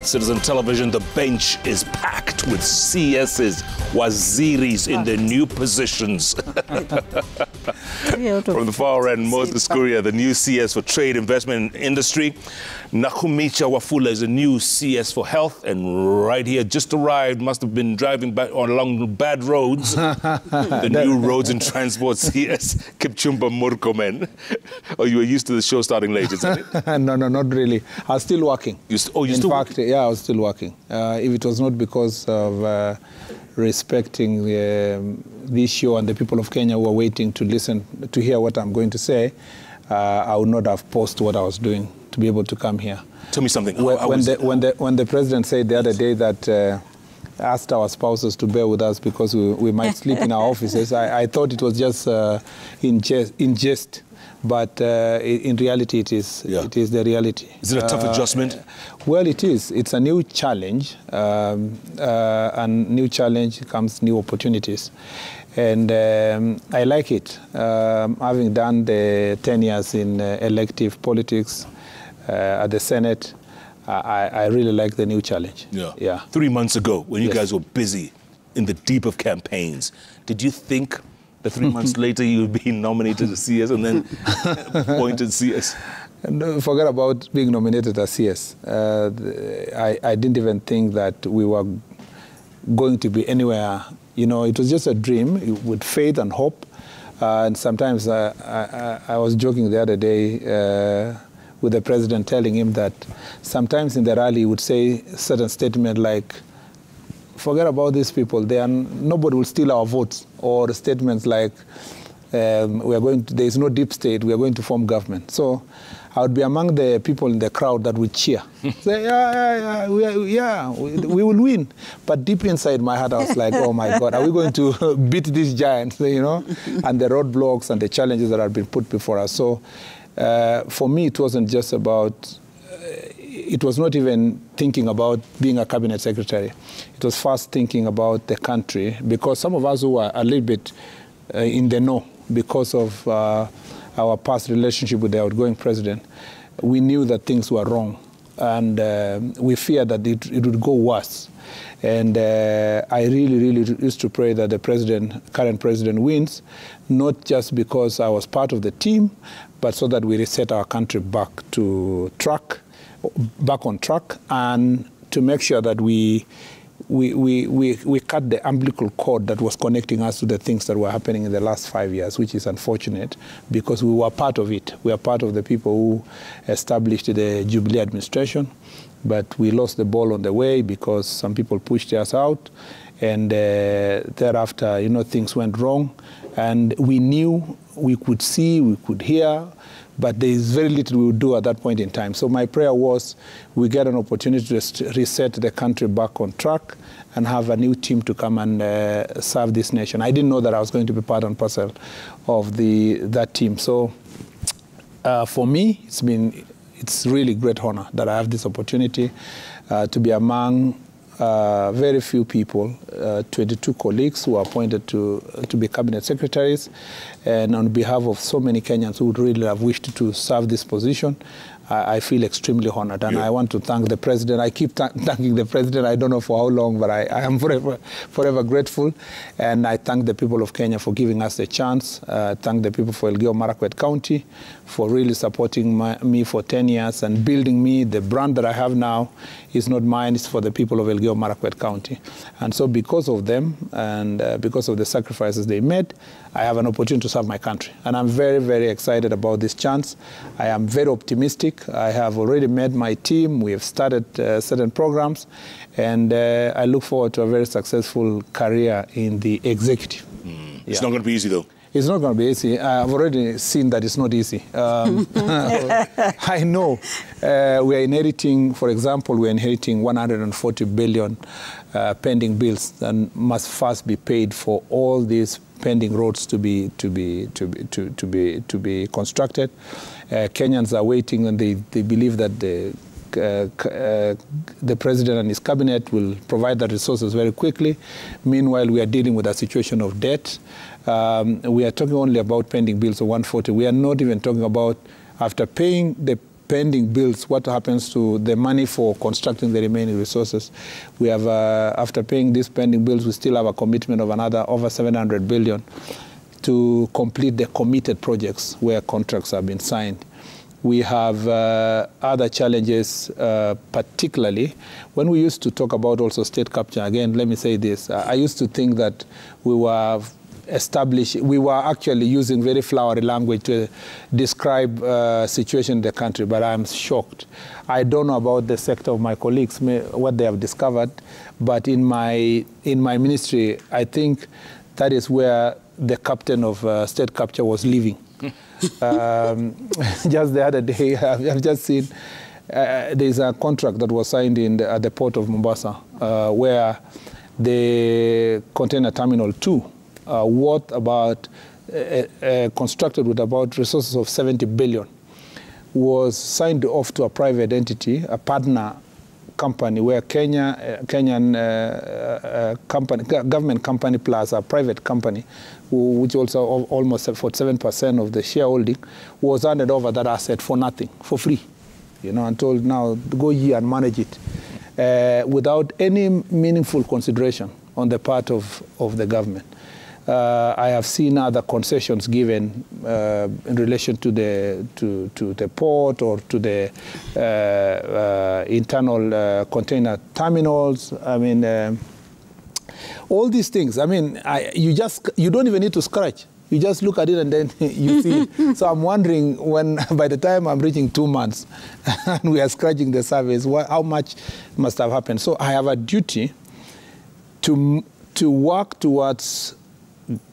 Citizen Television, the bench is packed with CSs, waziris in their new positions. From the far end, Moses Kuria, the new CS for Trade, Investment and Industry. Nakumicha Wafula is a new CS for Health, and right here, just arrived, must have been driving back along bad roads. The new Roads and Transport CS, CSs Murkomen. Oh, you were used to the show starting late, isn't it? No, not really. I was still working. In fact, working? Yeah, I was still working. If it was not because of respecting this show and the people of Kenya who are waiting to listen, to hear what I'm going to say, I would not have paused what I was doing to be able to come here. Tell me something. When the president said the other day that asked our spouses to bear with us because we might sleep in our offices, I thought it was just in jest. But in reality, it is the reality. Is it a tough adjustment? Well, it is. It's a new challenge. And new challenge comes new opportunities. And I like it. Having done the 10 years in elective politics at the Senate, I really like the new challenge. Yeah. 3 months ago, when you guys were busy in the deep of campaigns, did you think that 3 months later you would be nominated as CS and then appointed CS? No, forget about being nominated as CS. I didn't even think that we were going to be anywhere. You know, it was just a dream with faith and hope. And sometimes I was joking the other day with the president, telling him that sometimes in the rally he would say certain statement like, forget about these people. Nobody will steal our votes. Or statements like, there is no deep state, we are going to form government. So I would be among the people in the crowd that would cheer. Say, we will win. But deep inside my heart, I was like, oh my God, are we going to beat these giants, you know? And the roadblocks and the challenges that have been put before us. So for me, it wasn't just about, it was not even thinking about being a cabinet secretary. It was first thinking about the country, because some of us who are a little bit in the know because of our past relationship with the outgoing president, we knew that things were wrong. And we feared that it would go worse. And I really used to pray that the current president wins, not just because I was part of the team, but so that we reset our country back on track, and to make sure that we cut the umbilical cord that was connecting us to the things that were happening in the last 5 years, which is unfortunate because we were part of it. We are part of the people who established the Jubilee administration, but we lost the ball on the way because some people pushed us out, and thereafter, you know, things went wrong. And we knew, we could see, we could hear, but there is very little we would do at that point in time. So my prayer was we get an opportunity to reset the country back on track and have a new team to come and serve this nation. I didn't know that I was going to be part and parcel of that team. So for me, it's really great honor that I have this opportunity to be among very few people, 22 colleagues who are appointed to be cabinet secretaries, and on behalf of so many Kenyans who would really have wished to serve this position, I feel extremely honored, and I want to thank the president. I keep thanking the president. I don't know for how long, but I am forever grateful, and I thank the people of Kenya for giving us the chance. Thank the people for Elgeyo Marakwet County for really supporting me for 10 years and building me. The brand that I have now is not mine, it's for the people of Elgeyo Marakwet County. And so because of them and because of the sacrifices they made, I have an opportunity to serve my country. And I'm very excited about this chance. I am very optimistic. I have already met my team. We have started certain programs. And I look forward to a very successful career in the executive. It's not going to be easy, though. It's not going to be easy. I've already seen that it's not easy. I know. We are inheriting, for example, 140 billion pending bills that must first be paid for all these pending roads to be constructed. Kenyans are waiting, and they believe that the president and his cabinet will provide the resources very quickly. Meanwhile, we are dealing with a situation of debt. We are talking only about pending bills of 140. We are not even talking about, after paying the pending bills, what happens to the money for constructing the remaining resources. We have, after paying these pending bills, we still have a commitment of another over 700 billion to complete the committed projects where contracts have been signed. We have other challenges, particularly when we used to talk about also state capture. Again, let me say this. I used to think that we were actually using very flowery language to describe situation in the country, but I'm shocked. I don't know about the sector of my colleagues, what they have discovered, but in my ministry, I think that is where the captain of state capture was living. Just the other day, I've just seen there's a contract that was signed at the port of Mombasa, where the container terminal 2, worth about constructed with about resources of 70 billion, was signed off to a private entity, a partner company, where Kenyan company, government company plus a private company, which also almost 47% of the shareholding, was handed over that asset for nothing, for free, and told, now go here and manage it, without any meaningful consideration on the part of the government. I have seen other concessions given in relation to the port or to the internal container terminals. I mean, all these things. I mean, you don't even need to scratch. You just look at it and then you see it. So I'm wondering when, by the time I'm reaching 2 months and we are scratching the surface, how much must have happened? So I have a duty to work towards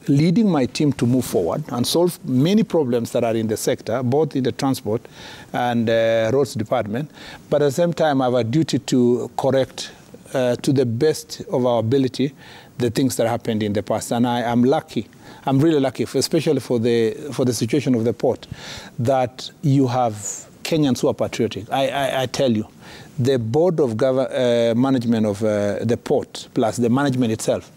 leading my team to move forward and solve many problems that are in the sector, both in the transport and roads department. But at the same time, I have a duty to correct to the best of our ability the things that happened in the past. And I am lucky. I'm really lucky, especially for the situation of the port, that you have Kenyans who are patriotic. I tell you, the board of management of the port, plus the management itself,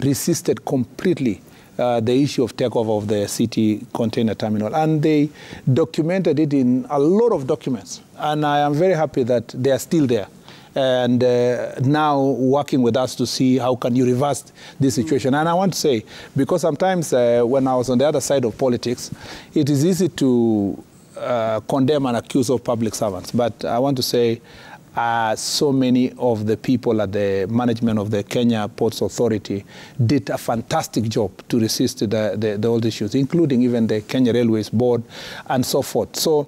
resisted completely the issue of takeover of the city container terminal. And they documented it in a lot of documents. And I am very happy that they are still there. And now working with us to see how can you reverse this situation. And I want to say, because sometimes when I was on the other side of politics, it is easy to condemn and accuse of public servants. But I want to say, so many of the people at the management of the Kenya Ports Authority did a fantastic job to resist the old issues, including even the Kenya Railways Board and so forth. So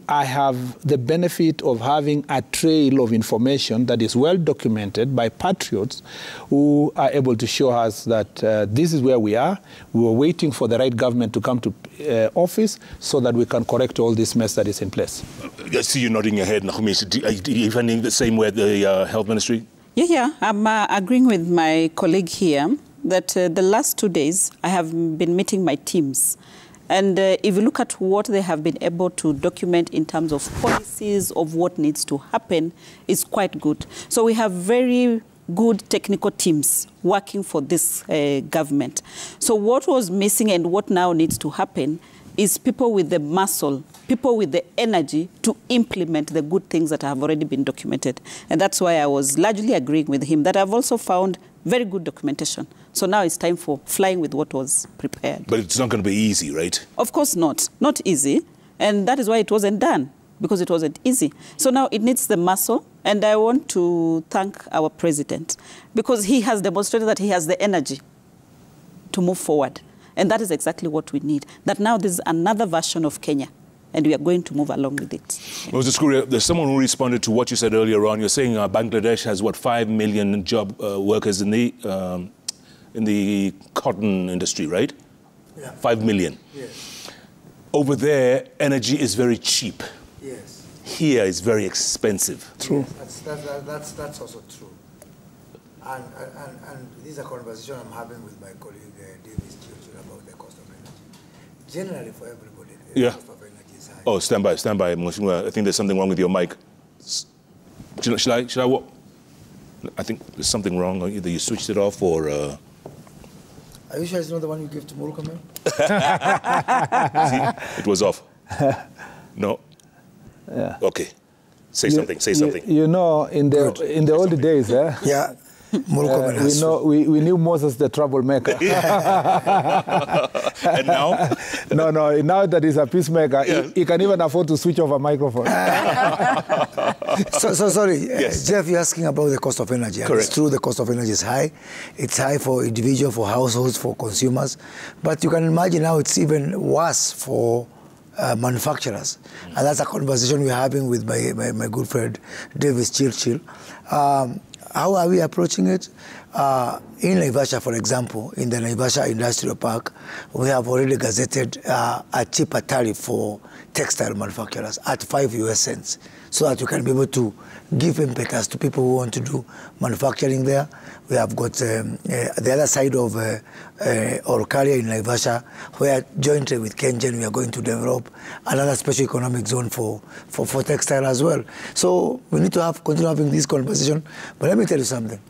I have the benefit of having a trail of information that is well documented by patriots who are able to show us that this is where we are. We were waiting for the right government to come to office so that we can correct all this mess that is in place. I see you nodding your head, Nakumisha. Are you finding the same way at the Health Ministry? Yeah. I'm agreeing with my colleague here that the last 2 days I have been meeting my teams. And if you look at what they have been able to document in terms of policies of what needs to happen, it's quite good. So we have very good technical teams working for this government. So what was missing and what now needs to happen is people with the muscle, people with the energy to implement the good things that have already been documented. And that's why I was largely agreeing with him that I've also found very good documentation. So now it's time for flying with what was prepared. But it's not going to be easy, right? Of course not. Not easy. And that is why it wasn't done, because it wasn't easy. So now it needs the muscle. And I want to thank our president, because he has demonstrated that he has the energy to move forward. And that is exactly what we need. That now there's another version of Kenya, and we are going to move along with it. Mr. Kuria, there's someone who responded to what you said earlier on. You're saying Bangladesh has, 5 million job workers in the cotton industry, right? Yeah. 5 million. Yes. Over there, energy is very cheap. Yes. Here is very expensive. True. Yes, that's also true. And this is a conversation I'm having with my colleague Davis about the cost of energy. Generally, for everybody, the cost of energy is high. Oh, stand by, Mheshimiwa. I think there's something wrong with your mic. Should I what? I think there's something wrong. Either you switched it off or... Are you sure it's not the one you gave to Murkomen? See, it was off. No. Yeah. Okay. Say something. You know, in the old days, yeah. we knew Moses the troublemaker. And now? No, now that he's a peacemaker, he can even afford to switch off a microphone. So sorry, yes. Jeff, you're asking about the cost of energy. Correct. It's true, the cost of energy is high. It's high for individuals, for households, for consumers. But you can imagine now it's even worse for manufacturers. And that's a conversation we're having with my good friend, Davis Churchill. How are we approaching it? In Naivasha, for example, in the Naivasha Industrial Park, we have already gazetted a cheaper tariff for textile manufacturers at 5 US cents, so that you can be able to give impetus to people who want to do manufacturing there. We have got the other side of Orkaria in Naivasha, where jointly with Kengen we are going to develop another special economic zone for textile as well. So we need to continue having this conversation. But let me tell you something,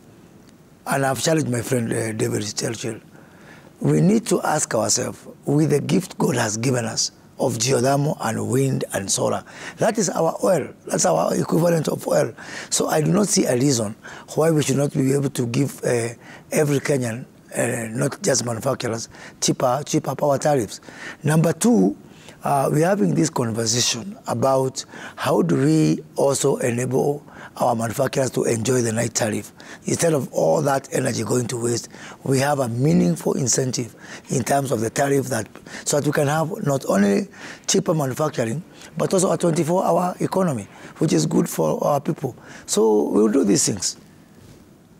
and I've challenged my friend David Churchill. We need to ask ourselves, with the gift God has given us of geothermal and wind and solar, that is our oil. That's our equivalent of oil. So I do not see a reason why we should not be able to give every Kenyan, not just manufacturers, cheaper power tariffs. Number two, we're having this conversation about how do we also enable our manufacturers to enjoy the night tariff. Instead of all that energy going to waste, we have a meaningful incentive in terms of the tariff, so that we can have not only cheaper manufacturing, but also a 24-hour economy, which is good for our people. So we'll do these things.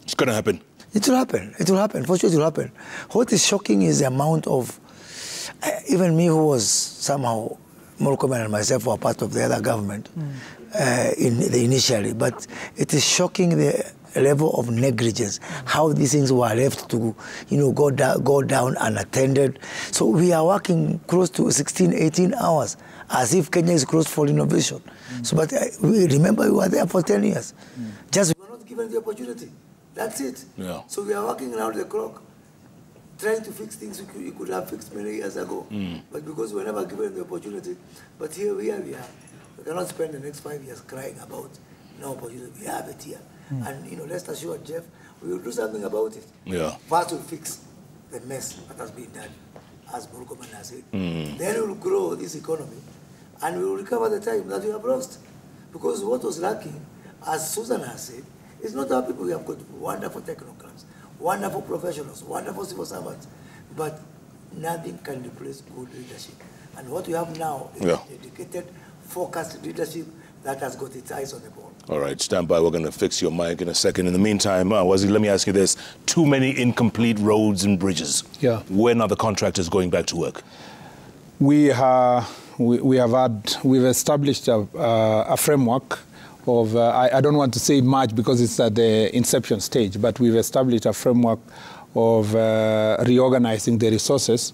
It's going to happen. It will happen. It will happen. For sure it will happen. What is shocking is the amount of, even me who was somehow, Murkomen and myself were part of the other government initially, but it is shocking the level of negligence, how these things were left to go down unattended. So we are working close to 16, 18 hours, as if Kenya is closed for innovation. So, but we remember we were there for 10 years. Just we were not given the opportunity. That's it. Yeah. So we are working around the clock, trying to fix things we could have fixed many years ago. But because we were never given the opportunity, but here we are. We cannot spend the next 5 years crying about no opportunity. We have it here. And rest assured, Jeff, we will do something about it. Yeah. First we'll fix the mess that has been done, as Murkomen has said. Then we'll grow this economy, and we will recover the time that we have lost. Because what was lacking, as Susan has said, is not our people. We have got wonderful technocrats, wonderful professionals, wonderful civil servants, but nothing can replace good leadership. And what we have now is dedicated, focused leadership that has got its eyes on the ball. All right, stand by. We're going to fix your mic in a second. In the meantime, Wazir, let me ask you this. Too many incomplete roads and bridges. Yeah. When are the contractors going back to work? We've established a framework of, I don't want to say much because it's at the inception stage, but we've established a framework of reorganizing the resources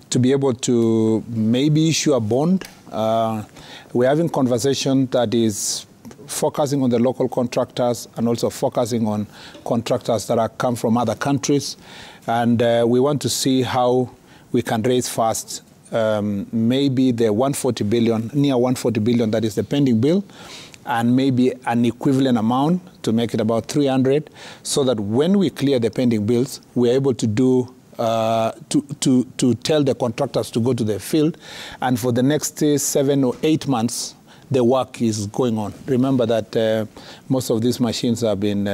to be able to maybe issue a bond. We're having conversation that is focusing on the local contractors and also focusing on contractors that have come from other countries. And we want to see how we can raise fast maybe the 140 billion, near 140 billion that is the pending bill, and maybe an equivalent amount to make it about 300, so that when we clear the pending bills, we're able to do to tell the contractors to go to the field, and for the next 7 or 8 months, the work is going on. Remember that most of these machines have been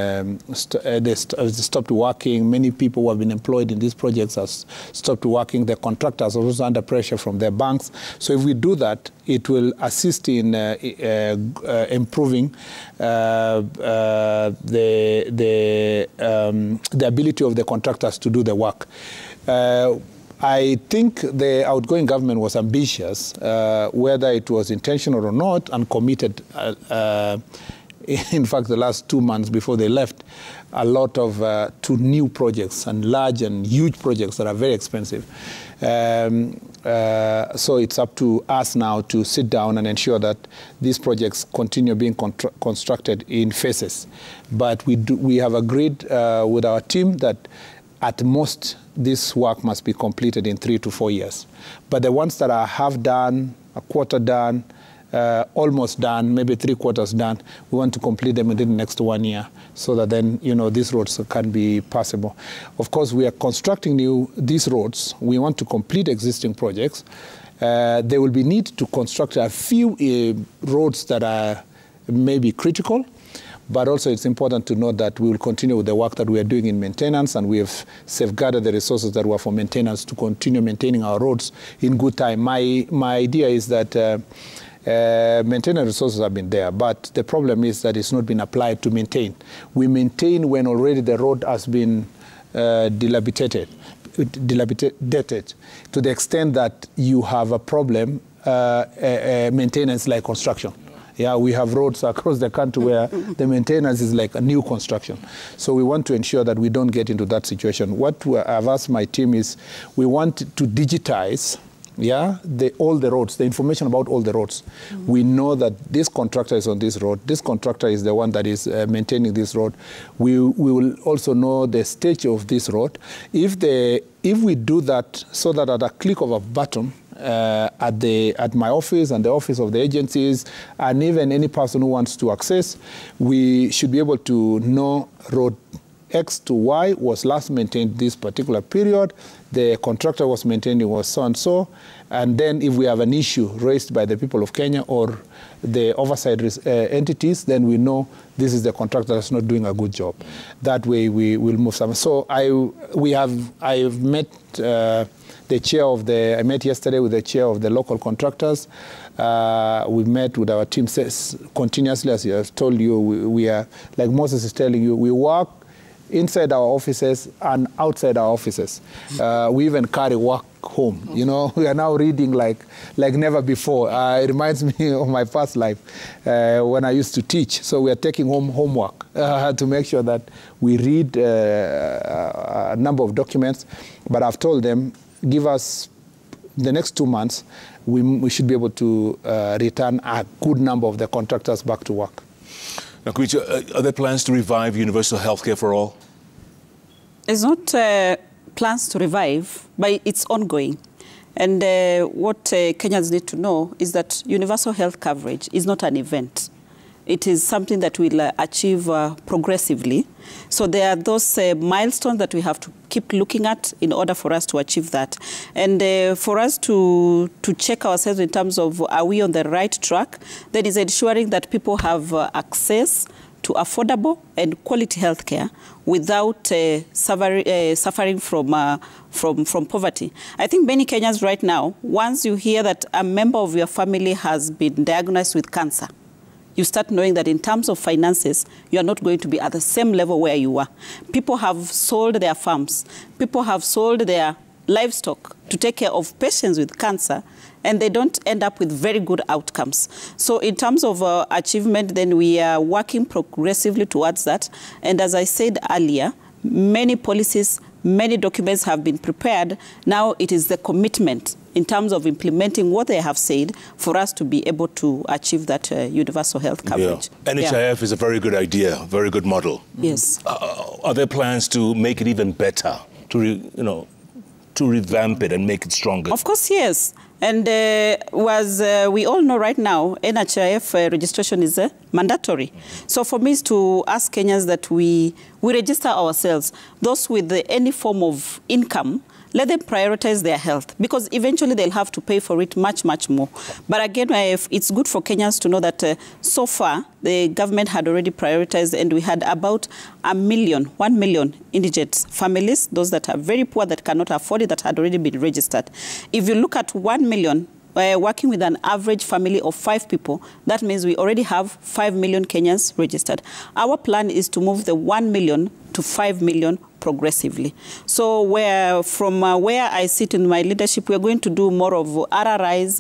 stopped working. Many people who have been employed in these projects have stopped working. The contractors are also under pressure from their banks. So if we do that, it will assist in improving the ability of the contractors to do the work. I think the outgoing government was ambitious, whether it was intentional or not, and committed, in fact, the last 2 months before they left, a lot of to new projects and large and huge projects that are very expensive. So it's up to us now to sit down and ensure that these projects continue being constructed in phases. But we have agreed with our team that at most, this work must be completed in 3 to 4 years. But the ones that are half done, a quarter done, almost done, maybe 3/4 done. We want to complete them within the next 1 year so that then, these roads can be passable. Of course, we are constructing these roads. We want to complete existing projects. There will be need to construct a few roads that are maybe critical, but also it's important to note that we will continue with the work that we are doing in maintenance, and we have safeguarded the resources that were for maintenance to continue maintaining our roads in good time. My idea is that maintenance resources have been there, but the problem is that it's not been applied to maintain. We maintain when already the road has been dilapidated to the extent that you have a problem, maintenance like construction. Yeah, we have roads across the country where the maintenance is like a new construction. So we want to ensure that we don't get into that situation. What I've asked my team is we want to digitize all the roads, the information about all the roads. We know that this contractor is on this road. This contractor is the one that is maintaining this road. We will also know the stage of this road. If we do that so that at a click of a button, at my office and the office of the agencies, and even any person who wants to access, we should be able to know road X to Y was last maintained this particular period, the contractor was maintaining was so and so, and then if we have an issue raised by the people of Kenya or the oversight entities, then we know this is the contractor that's not doing a good job. That way we will move some. So I have met I met yesterday with the chair of the local contractors. We met with our team continuously, as I have told you. We are, like Moses is telling you, we work inside our offices and outside our offices. We even carry work home. We are now reading like never before. It reminds me of my past life when I used to teach. So we are taking home homework to make sure that we read a number of documents. But I've told them, give us the next 2 months, we should be able to return a good number of the contractors back to work. Now, are there plans to revive universal healthcare for all? It's not plans to revive, but it's ongoing. And what Kenyans need to know is that universal health coverage is not an event. It is something that we'll achieve progressively. So there are those milestones that we have to keep looking at in order for us to achieve that. And for us to check ourselves in terms of are we on the right track, then is ensuring that people have access to affordable and quality healthcare without suffering from poverty. I think many Kenyans right now, once you hear that a member of your family has been diagnosed with cancer, you start knowing that in terms of finances, you are not going to be at the same level where you were. People have sold their farms. People have sold their livestock to take care of patients with cancer, and they don't end up with very good outcomes. So in terms of achievement, then we are working progressively towards that. And as I said earlier, many policies, many documents have been prepared. Now it is the commitment in terms of implementing what they have said for us to be able to achieve that universal health coverage. Yeah. NHIF is a very good idea, very good model. Yes. Are there plans to make it even better, to revamp it and make it stronger? Of course, yes. And we all know right now, NHIF registration is mandatory. So for me, is to ask Kenyans that we register ourselves. Those with any form of income, let them prioritize their health, because eventually they'll have to pay for it much, much more. But again, it's good for Kenyans to know that so far the government had already prioritized, and we had about 1 million indigent families, those that are very poor, that cannot afford it, that had already been registered. If you look at 1 million, working with an average family of 5 people, that means we already have 5 million Kenyans registered. Our plan is to move the 1 million to 5 million progressively. So from where I sit in my leadership, we're going to do more of RRI's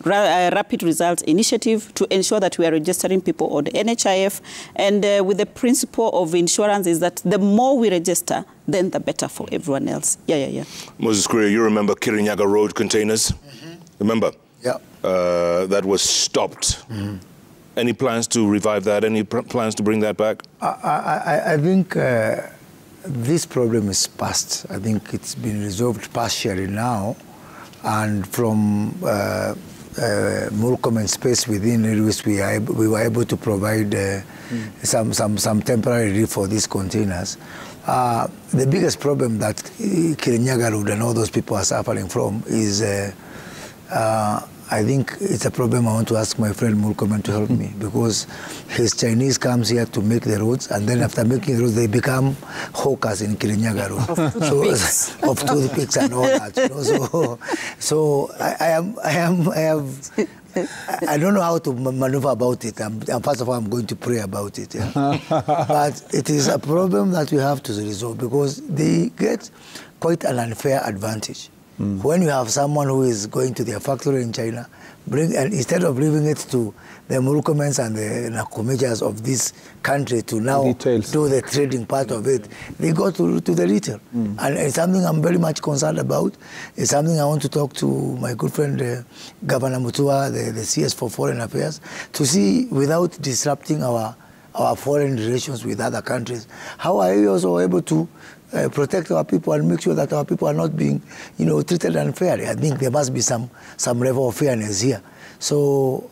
Rapid Results Initiative to ensure that we are registering people on the NHIF. And with the principle of insurance is that the more we register, then the better for everyone else. Yeah. Moses Kuria, you remember Kirinyaga Road containers? Remember? Yeah. That was stopped. Any plans to revive that? Any plans to bring that back? I think this problem is past. I think it's been resolved partially now. And from Murkomen space within which we were able to provide some temporary relief for these containers. The biggest problem that Kirinyaga Road and all those people are suffering from is, I think it's a problem I want to ask my friend Murkomen to help me, because his Chinese comes here to make the roads, and then after making the roads, they become hawkers in Kirinyaga Road. Of toothpicks and all that. You know? So I don't know how to maneuver about it. First of all, I'm going to pray about it. Yeah? But it is a problem that we have to resolve, because they get quite an unfair advantage. When you have someone who is going to their factory in China, and instead of leaving it to the Murkomens and the Nakumijas of this country to now do the trading part of it, they go to the retail. And it's something I'm very much concerned about. It's something I want to talk to my good friend Governor Mutua, the CS for Foreign Affairs, to see, without disrupting our foreign relations with other countries, how are we also able to protect our people and make sure that our people are not being, treated unfairly. I think there must be some level of fairness here. So,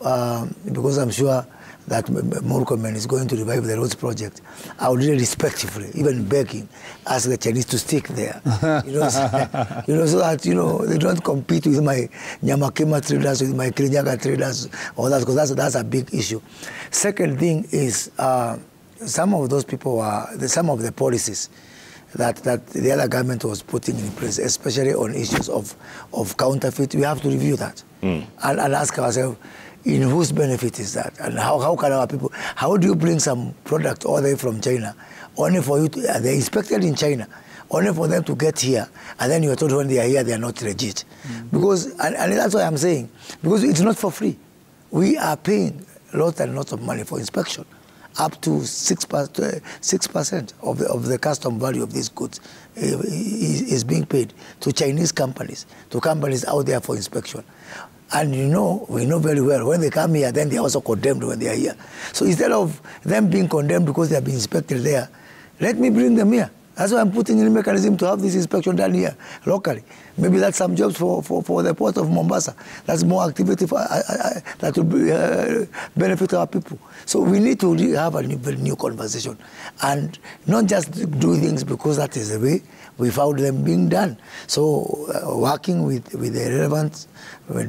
because I'm sure that Murkomen is going to revive the roads project, I would really respectfully, even begging, ask the Chinese to stick there. So that, they don't compete with my Nyamakema traders, with my Kirinyaga traders, all that, because that's a big issue. Second thing is, some of those people some of the policies that the other government was putting in place, especially on issues of counterfeit, we have to review that and ask ourselves, in whose benefit is that? And how can our people, how do you bring some product all the way from China, only for you to, they're inspected in China, only for them to get here, and then you're told when they are here, they are not legit. Because, and that's why I'm saying, because it's not for free. We are paying lots and lots of money for inspection. Up to 6% of the custom value of these goods is being paid to Chinese companies, to companies out there for inspection. And we know very well, when they come here, then they are also condemned when they are here. So instead of them being condemned because they have been inspected there, let me bring them here. That's why I'm putting in a mechanism to have this inspection done here, locally. Maybe that's some jobs for the port of Mombasa. That's more activity that will benefit our people. So we need to have a new conversation and not just do things because that is the way we found them being done. So working with the relevant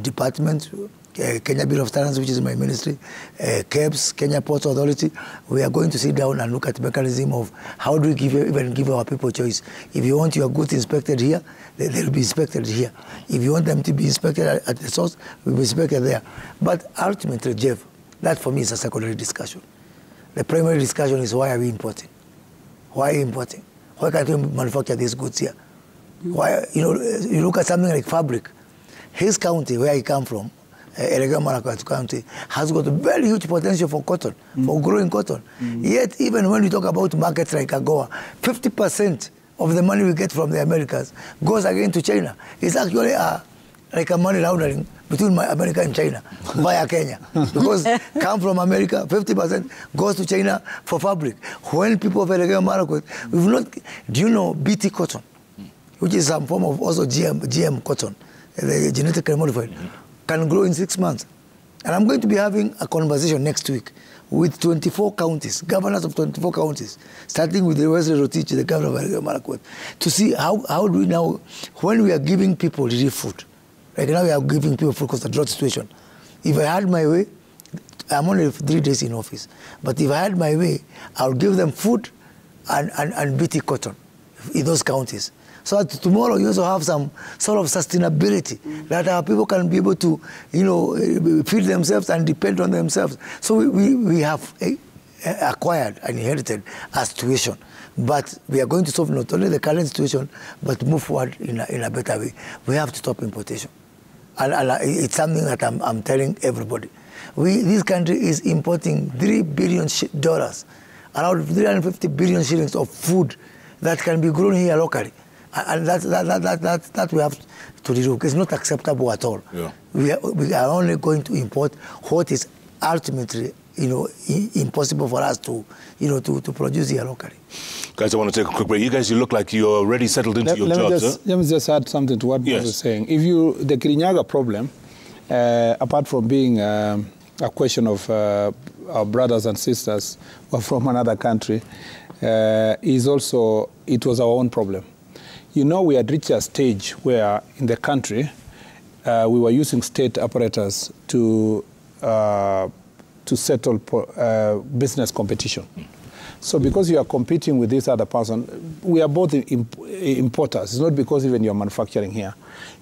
departments, Kenya Bureau of Standards, which is my ministry, KEBS, Kenya Ports Authority, we are going to sit down and look at the mechanism of how do we even give our people choice. If you want your goods inspected here, they'll be inspected here. If you want them to be inspected at the source, we'll be inspected there. But ultimately, Jeff, that for me is a secondary discussion. The primary discussion is, why are we importing? Why are we importing? Why can't we manufacture these goods here? Why, you look at something like fabric. His county, where he come from, Elgeyo-Marakwet County, has got a very huge potential for cotton, for growing cotton. Yet, even when we talk about markets like AGOA, 50% of the money we get from the Americas goes again to China. It's actually like a money laundering between America and China via Kenya. Because come from America, 50% goes to China for fabric. When people of Elgeyo-Marakwet, we've not, do you know BT cotton, which is some form of also GM cotton, the genetically modified, can grow in 6 months. And I'm going to be having a conversation next week with 24 counties, governors of 24 counties, starting with the Wesley Rotich, the governor of Elgeyo-Marakwet, to see how do we now, when we are giving people relief food, like now we are giving people food because of the drought situation. If I had my way, I'm only 3 days in office, but if I had my way, I would give them food and BT cotton in those counties. So that tomorrow you also have some sort of sustainability that our people can be able to, feed themselves and depend on themselves. So we have acquired and inherited a situation, but we are going to solve not only the current situation, but move forward in a better way. We have to stop importation, and it's something that I'm telling everybody. This country is importing $3 billion, around 350 billion shillings of food that can be grown here locally. And that we have to do. It's not acceptable at all. Yeah. We are only going to import what is ultimately, impossible for us to produce here locally. Guys, I want to take a quick break. You look like you're already settled into your jobs. Let me just add something to what Bob was saying. The Kirinyaga problem apart from being a question of our brothers and sisters who are from another country, is also, it was our own problem. You know, we had reached a stage where in the country, we were using state apparatus to settle business competition. So because you are competing with this other person, we are both importers. It's not because even you're manufacturing here.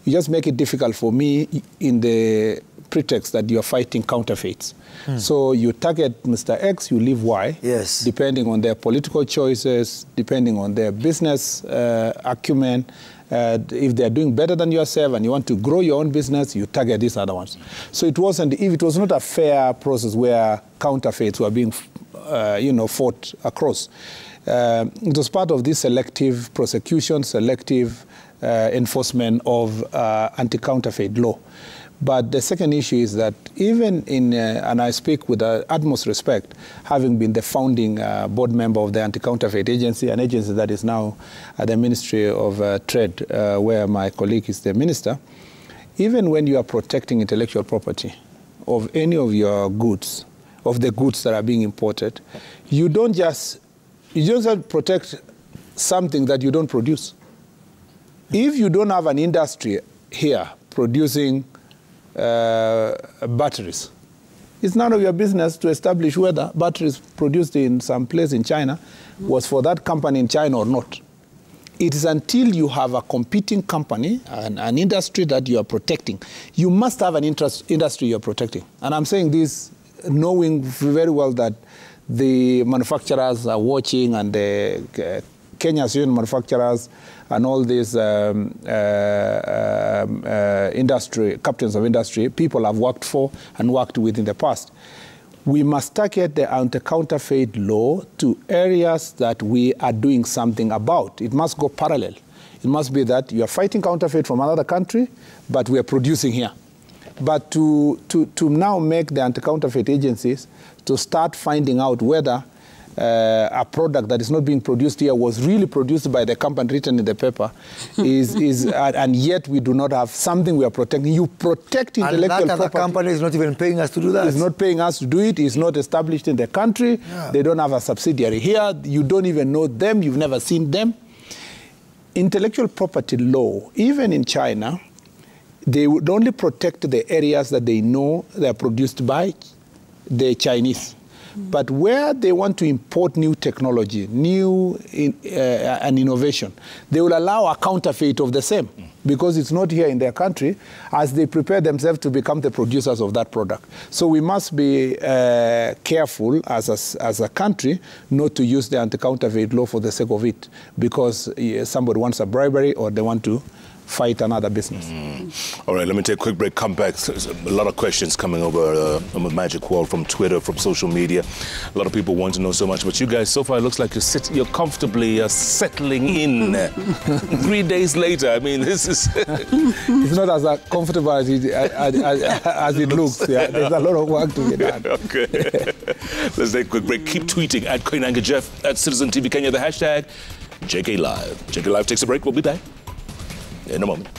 You just make it difficult for me in the pretext that you're fighting counterfeits. So you target Mr. X, you leave Y, yes, depending on their political choices, depending on their business acumen. If they're doing better than yourself and you want to grow your own business, you target these other ones. So it wasn't, if it was not a fair process where counterfeits were being fought across. It was part of this selective prosecution, selective enforcement of anti-counterfeit law. But the second issue is that even in, and I speak with the utmost respect, having been the founding board member of the Anti-Counterfeit Agency, an agency that is now at the Ministry of Trade, where my colleague is the minister, even when you are protecting intellectual property of any of your goods, of the goods that are being imported, you don't just protect something that you don't produce. If you don't have an industry here producing batteries, it's none of your business to establish whether batteries produced in some place in China was for that company in China or not. It is until you have a competing company, an industry that you are protecting. You must have an industry you're protecting. And I'm saying this knowing very well that the manufacturers are watching, and the Kenya's union manufacturers and all these industry, captains of industry, people have worked for and worked with in the past. We must target the anti-counterfeit law to areas that we are doing something about. It must go parallel. It must be that you are fighting counterfeit from another country, but we are producing here. But to now make the anti-counterfeit agencies to start finding out whether a product that is not being produced here was really produced by the company written in the paper and yet we do not have something we are protecting. You protect intellectual property. And that other company is not even paying us to do that. It's not paying us to do it. It's not established in the country. Yeah. They don't have a subsidiary here. You don't even know them. You've never seen them. Intellectual property law, even in China, they would only protect the areas that they know they are produced by the Chinese. But where they want to import new technology, and innovation, they will allow a counterfeit of the same because it's not here in their country as they prepare themselves to become the producers of that product. So we must be careful as a country not to use the anti-counterfeit law for the sake of it because somebody wants a bribery or they want to fight another business. All right, let me take a quick break, come back. There's a lot of questions coming over on the magic wall from Twitter, from social media. A lot of people want to know so much, but you guys, so far, it looks like you're comfortably settling in. 3 days later, I mean, this is... It's not as comfortable as it looks. Yeah. There's a lot of work to be done. Okay. Let's take a quick break. Keep tweeting at Koinange Jeff, at Citizen TV Kenya, the hashtag JKLive. JKLive takes a break. We'll be back in a moment.